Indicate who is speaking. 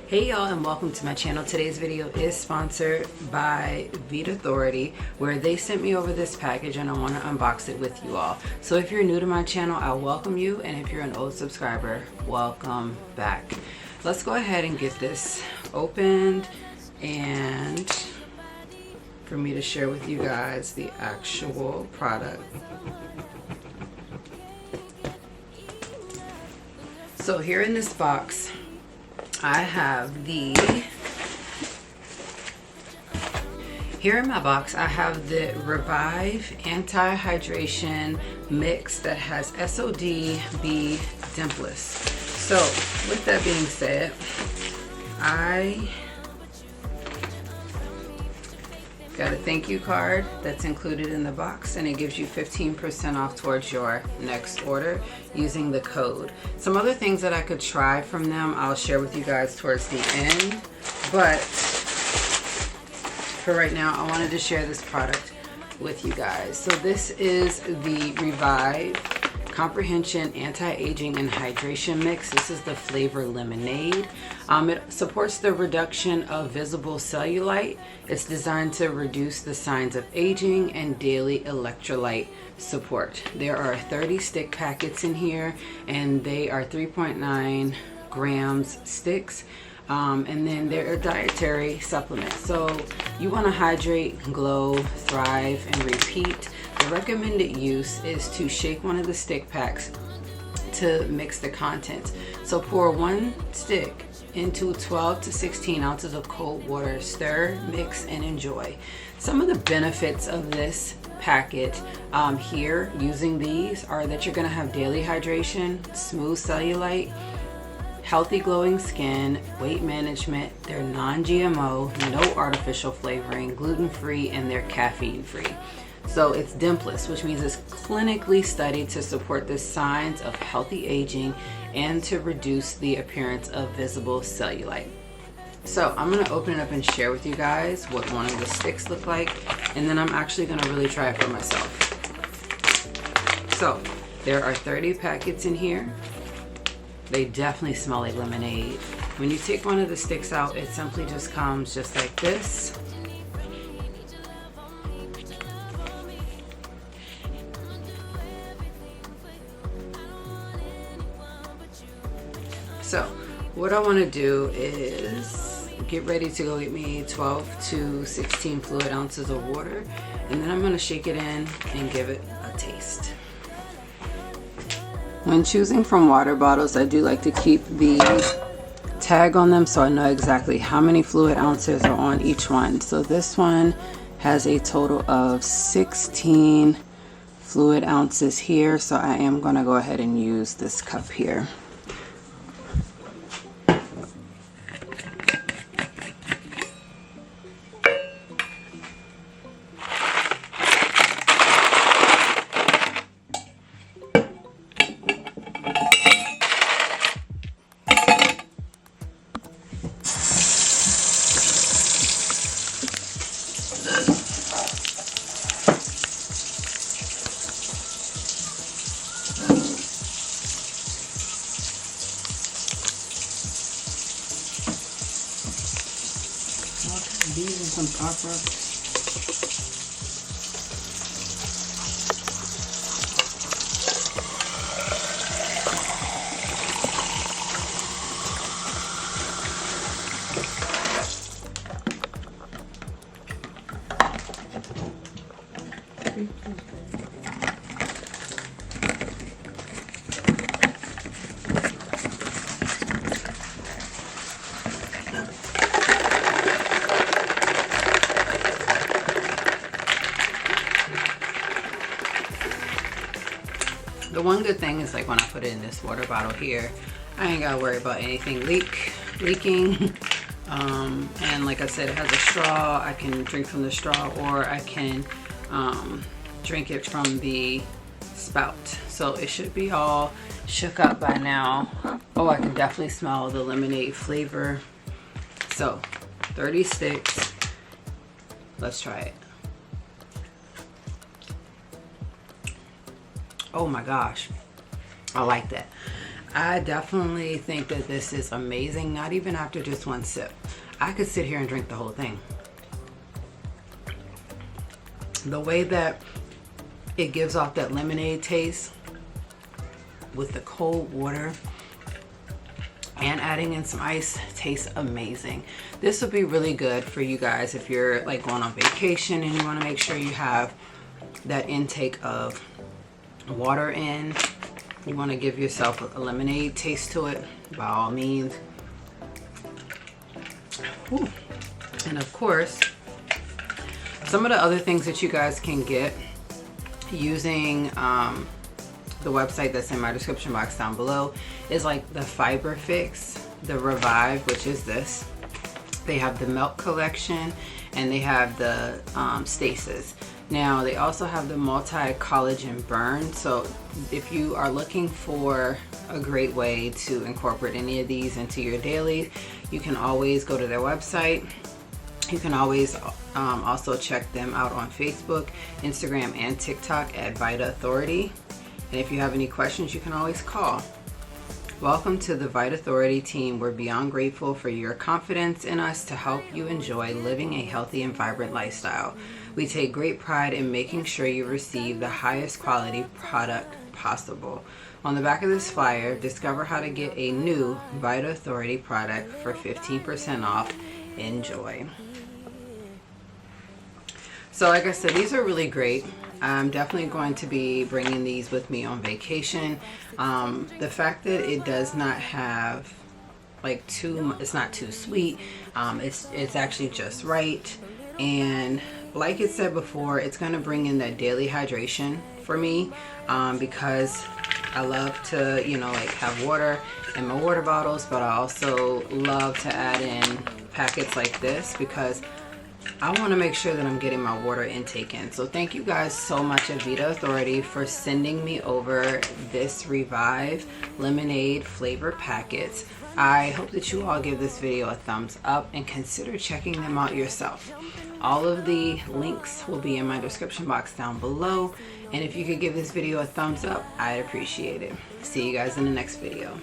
Speaker 1: Hey y'all, and welcome to my channel. Today's video is sponsored by Vitauthority, where they sent me over this package and I want to unbox it with you all. So if you're new to my channel, I welcome you, and if you're an old subscriber, welcome back. Let's go ahead and get this opened and for me to share with you guys the actual product. So here in this box, I have here in my box, I have the Revive Anti-Hydration Mix that has SOD B Dimpless. So with that being said, I got a thank you card that's included in the box, and it gives you 15% off towards your next order using the code. Some other things that I could try from them I'll share with you guys towards the end, but for right now I wanted to share this product with you guys. So this is the Revive Comprehension Anti-Aging and Hydration Mix. This is the flavor lemonade. It supports the reduction of visible cellulite. It's designed to reduce the signs of aging and daily electrolyte support. There are 30 stick packets in here, and they are 3.9 grams sticks. And then they're a dietary supplement. So you want to hydrate, glow, thrive, and repeat. The recommended use is to shake one of the stick packs to mix the contents. So pour one stick into 12 to 16 ounces of cold water, stir, mix, and enjoy. Some of the benefits of this packet here using these are that you're going to have daily hydration, smooth cellulite, healthy glowing skin, weight management. They're non-GMO, no artificial flavoring, gluten-free, and they're caffeine-free. So it's dimpless, which means it's clinically studied to support the signs of healthy aging and to reduce the appearance of visible cellulite. So I'm going to open it up and share with you guys what one of the sticks look like, and then I'm actually going to really try it for myself. So there are 30 packets in here. They definitely smell like lemonade. When you take one of the sticks out, it simply just comes just like this. So what I want to do is get ready to go get me 12 to 16 fluid ounces of water, and then I'm going to shake it in and give it a taste. When choosing from water bottles, I do like to keep the tag on them so I know exactly how many fluid ounces are on each one. So this one has a total of 16 fluid ounces here, so I am going to go ahead and use this cup here. These and some opera. The one good thing is, like, when I put it in this water bottle here, I ain't gotta worry about anything leaking. And like I said, it has a straw. I can drink from the straw, or I can drink it from the spout. So it should be all shook up by now. Oh, I can definitely smell the lemonade flavor. So 30 sticks. Let's try it. Oh my gosh, I like that. I definitely think that this is amazing, not even after just one sip. I could sit here and drink the whole thing. The way that it gives off that lemonade taste with the cold water and adding in some ice tastes amazing. This would be really good for you guys if you're like going on vacation and you want to make sure you have that intake of water in. You want to give yourself a lemonade taste to it, by all means. Whew. And of course, some of the other things that you guys can get using the website that's in my description box down below is like the Fiber Fix, the Revive, which is this. They have the Milk Collection and they have the Stasis. Now they also have the Multi-Collagen Burn. So if you are looking for a great way to incorporate any of these into your daily, you can always go to their website. You can always also check them out on Facebook, Instagram, and TikTok at Vitauthority. And if you have any questions, you can always call. Welcome to the Vitauthority team. We're beyond grateful for your confidence in us to help you enjoy living a healthy and vibrant lifestyle. We take great pride in making sure you receive the highest quality product possible. On the back of this flyer, discover how to get a new Vitauthority product for 15% off. Enjoy. So like I said, these are really great. I'm definitely going to be bringing these with me on vacation. The fact that it does not have like it's not too sweet. It's actually just right. And like it said before, it's going to bring in that daily hydration for me, because I love to, you know, like have water in my water bottles, but I also love to add in packets like this because I want to make sure that I'm getting my water intake in. So thank you guys so much at Vitauthority for sending me over this Revive lemonade flavor packets. I hope that you all give this video a thumbs up and consider checking them out yourself. All of the links will be in my description box down below. And if you could give this video a thumbs up, I'd appreciate it. See you guys in the next video.